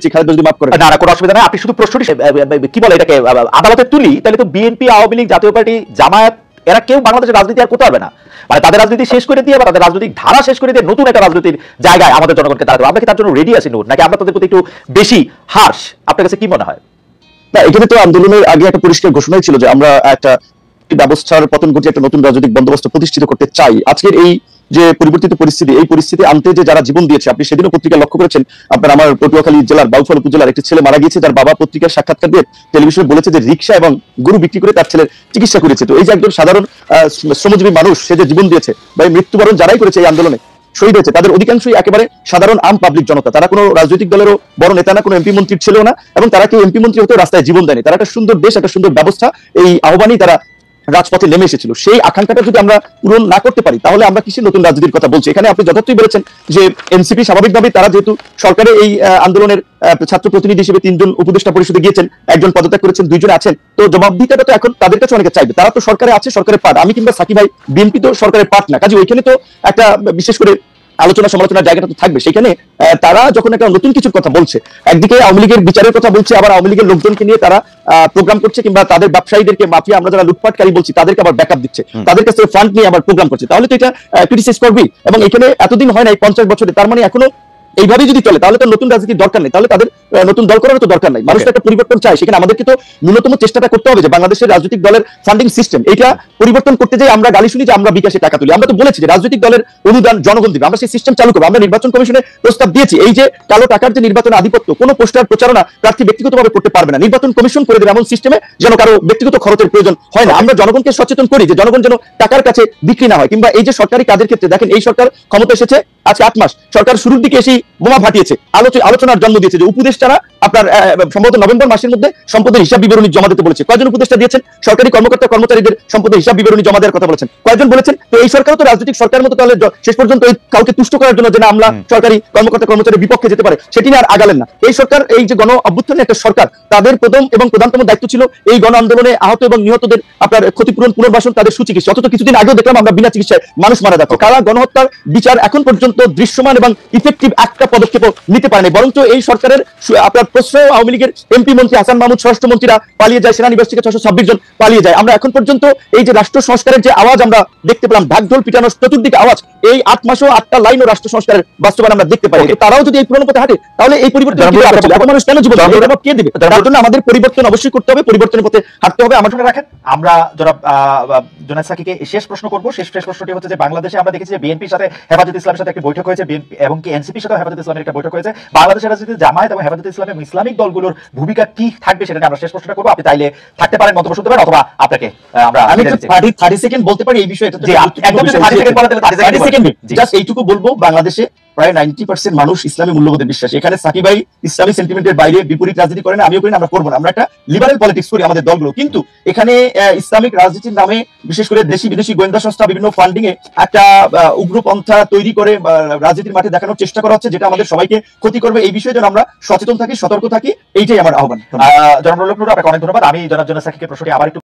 দিচ্ছি, খালেদা যদি মাফ করে। না না, কোনো অসুবিধা নাই। আপনি শুধু প্রশ্নটি কি বলে এটাকে আদালতে তুলি, তাহলে তো বিএনপি, আওয়ামী লীগ, জাতীয় পার্টি, জামায়াত এরা কেউ বাংলাদেশের রাজনীতি আর করতে পারবে না। মানে তাদের রাজনীতি শেষ করে দিয়ে বা তাদের রাজনৈতিক ধারা শেষ করে দিয়ে নতুন একটা রাজনীতির জায়গায় আমাদের জনগণকে দাঁড়াতে হবে। আমরা কি তার জন্য রেডি আছি নূর, নাকি আমরা তাদের প্রতি একটু বেশি হার্শ? আপনার কাছে কি মনে হয়? না, এখানে তো আন্দোলনের আগে একটা পরিষ্কার ঘোষণাই ছিল যে আমরা একটা ব্যবস্থার পতন ঘটিয়ে একটা নতুন রাজনৈতিক বন্দোবস্ত প্রতিষ্ঠিত করতে চাই। আজকের এই যে পরিবর্তিত পরিস্থিতি, এই পরিস্থিতি আনতে যে যারা জীবন দিয়েছে, আপনি সেদিনও পত্রিকা লক্ষ্য করেছেন, আপনার আমার পটুয়াখালী জেলার বাউফল উপজেলার একটি ছেলে মারা গিয়েছে, যার বাবা পত্রিকার সাক্ষাৎকার দিয়ে টেলিভিশনে বলেছে যে রিক্সা এবং গরু বিক্রি করে তার ছেলের চিকিৎসা করেছে। তো এই যে একজন সাধারণ শ্রমজীবী মানুষ, সে যে জীবন দিয়েছে বা মৃত্যুবরণ যারাই করেছে এই আন্দোলনে, শহীদ হয়েছে, তাদের অধিকাংশই একেবারে সাধারণ আম পাবলিক জনতা। তারা কোনো রাজনৈতিক দলেরও বড় নেতা না, কোনো এমপি মন্ত্রী ছিল না, এবং তারা কেউ এমপি মন্ত্রী হতে রাস্তায় জীবন দেয়নি। তারা একটা সুন্দর দেশ, একটা সুন্দর ব্যবস্থা, এই আহ্বানই তারা রাজপথে নেমে এসেছিল। সেই আকাঙ্ক্ষাটা যদি আমরা পূরণ না করতে পারি, তাহলে আমরা কিসের নতুন রাজনীতির কথা বলছি? এখানে আপনি যথার্থই বলেছেন যে এনসিপি স্বাভাবিকভাবেই তারা যেহেতু সরকারের এই আন্দোলনের ছাত্র প্রতিনিধি হিসেবে 3 জন উপদেষ্টা পরিষদে গিয়েছেন, 1 জন পদত্যাগ করেছেন, 2 জন আছেন, তো জবাবদিহিতাটা তো এখন তাদের কাছে অনেকে চাইবে। তারা তো সরকারে আছে, সরকারের পার্ট। আমি কিংবা সাকিব ভাই বিএনপি তো সরকারের পার্ট না, কাজে ওইখানে তো একটা বিশেষ করে আলোচনা সমালোচনার জায়গাটা তো থাকবে। সেখানে তারা যখন একটা নতুন কিছুর কথা বলছে, একদিকে আওয়ামী লীগের বিচারের কথা বলছে, আবার আওয়ামী লীগের লোকজনকে নিয়ে তারা প্রোগ্রাম করছে, কিংবা তাদের ব্যবসায়ীদেরকে মাফিয়া, আমরা যারা লুটপাটকারী বলছি তাদেরকে আবার ব্যাকআপ দিচ্ছে, তাদের কাছে ফান্ড নিয়ে আবার প্রোগ্রাম করছে, তাহলে তো এটা ক্রিটিসাইজ করবি। এবং এখানে এতদিন হয় নাই, 50 বছরে, তার মানে এখনো এইভাবেই যদি চলে তাহলে তো নতুন রাজনীতির দরকার নেই, তাহলে তাদের নতুন দল করার তো দরকার নাই। মানুষ একটা পরিবর্তন চায়, সেখানে আমাদেরকে তো ন্যূনতম চেষ্টাটা করতে হবে যে বাংলাদেশের রাজনৈতিক দলের ফান্ডিং সিস্টেম এটা পরিবর্তন করতে যাই আমরা গালি শুনি যে আমরা বিকাশে টাকা তুলি। আমরা তো বলেছি যে রাজনৈতিক দলের অনুদান জনগণ দিবে, আমরা সেই সিস্টেম চালু করবো। আমরা নির্বাচন কমিশনে প্রস্তাব দিয়েছি, এই যে কালো টাকার যে নির্বাচন আধিপত্য, কোনো পোস্টার প্রচারণা প্রার্থী ব্যক্তিগতভাবে করতে পারবে না, নির্বাচন কমিশন করে দেবে এমন সিস্টেমে যেন কারো ব্যক্তিগত খরচের প্রয়োজন হয় না। আমরা জনগণকে সচেতন করি যে জনগণ যেন টাকার কাছে বিক্রি না হয়। কিংবা এই যে সরকারি কাজের ক্ষেত্রে দেখেন, এই সরকার ক্ষমতা এসেছে আজকে 8 মাস, সরকার শুরুর দিকে এসেই বোমা ফাটিয়েছে, আলোচনার জন্ম দিয়েছে যে উপদেষ্টারা আপনার সম্ভবত নভেম্বর মাসের মধ্যে সম্পদের হিসাব বিবরণী জমা দিতে বলেছে। কয়জন উপদেষ্টা দিয়েছেন? সরকারি কর্মকর্তা কর্মচারীদের সম্পদের হিসাব বিবরণী জমা দেওয়ার কথা বলেছেন, কয়জন বলেছেন? তো এই সরকার তো রাজনৈতিক সরকারের মতো, তাহলে শেষ পর্যন্ত এই কাউকে তুষ্ট করার জন্য যে না আমরা সরকারি কর্মকর্তা কর্মচারীর বিপক্ষে যেতে পারে, সেটি নিয়ে আর আগালেন না। এই সরকার, এই যে গণ অভ্যুত্থানের একটা সরকার, তাদের প্রথম এবং প্রধানতম দায়িত্ব ছিল এই গণ আন্দোলনে আহত এবং নিহতদের আপনার ক্ষতিপূরণ, পুনর্বাসন, তাদের সুচিকিৎসা। অথচ কিছুদিন আগেও দেখলাম আমরা বিনা চিকিৎসায় মানুষ মারা যাচ্ছে। কারা গণহত্যার বিচার এখন পর্যন্ত দৃশ্যমান এবং ইফেক্টিভ একটা পদক্ষেপ নিতে পারেনি, বরঞ্চ এই সরকারের আপনার প্রশ্রয় আওয়ামী লীগের এমপি মন্ত্রী হাসান মাহমুদ, স্বরাষ্ট্রমন্ত্রীরা পালিয়ে যায়, সেনানিবাস থেকে 626 জন পালিয়ে যায়। আমরা এখন পর্যন্ত এই যে রাষ্ট্র সংস্কারের যে আওয়াজ আমরা দেখতে পেলাম, ঢাকঢোল পিটানোর চতুর্দিকে আওয়াজ, এই 8 মাসেও 8টা লাইনও রাষ্ট্র সংস্কারের বাস্তবায়ন আমরা দেখতে পাই। তারাও যদি এই পুরনো পথে হাঁটে, তাহলে এই পরিবর্তন মানুষ কেন জীবন কে দেবে? তার জন্য আমাদের পরিবর্তন অবশ্যই করতে হবে, পরিবর্তনের পথে হাঁটতে হবে। আমার শুনে রাখেন, আমরা জনাব জোনায়েদ সাকিকে শেষ প্রশ্ন করবো। শেষ প্রশ্নটি হচ্ছে যে বাংলাদেশে আমরা দেখেছি যে বিএনপির সাথে হেফাজত ইসলামের সাথে একটা বৈঠক হয়েছে, এবং কি এনসিপির সাথে হেফাজত ইসলামের একটা বৈঠক হয়েছে। বাংলাদেশের রাজনীতিতে জামায়াত এবং হেফাজত ইসলাম এবং ইসলামিক দলগুলোর ভূমিকা কি থাকবে সেটা নিয়ে আমরা শেষ প্রশ্নটা করবো। আপনি চাইলে থাকতে পারেন, মন্তব্য শুনতে পারেন, অথবা আপনাকে আমি 30 সেকেন্ড বলতে পারি এই বিষয়ে। জাস্ট এইটুকু বলবো, বাংলাদেশে প্রায় 90% মানুষ ইসলামী মূল্যবোধে বিশ্বাসী। এখানে সাকিব ভাই ইসলামী সেন্টিমেন্টের বাইরে বিপরীত রাজনীতি করেন, আমিও করি না, আমরা করবো না। আমরা একটা লিবারেল পলিটিক্স করি আমাদের দলগুলো, কিন্তু এখানে ইসলামিক রাজনীতির নামে বিশেষ করে দেশি বিদেশি গোয়েন্দা সংস্থা বিভিন্ন ফান্ডিং এ একটা উগ্রপন্থা তৈরি করে রাজনীতির মাঠে দেখানোর চেষ্টা করা হচ্ছে, যেটা আমাদের সবাইকে ক্ষতি করবে। এই বিষয়ে যেন আমরা সচেতন থাকি, সতর্ক থাকি, এইটাই আমার আহ্বান। জনাব রুল হক নূর, আপনাকে অনেক ধন্যবাদ। আমি জনাব জোনায়েদ সাকিকের প্রশ্নটি আবার একটু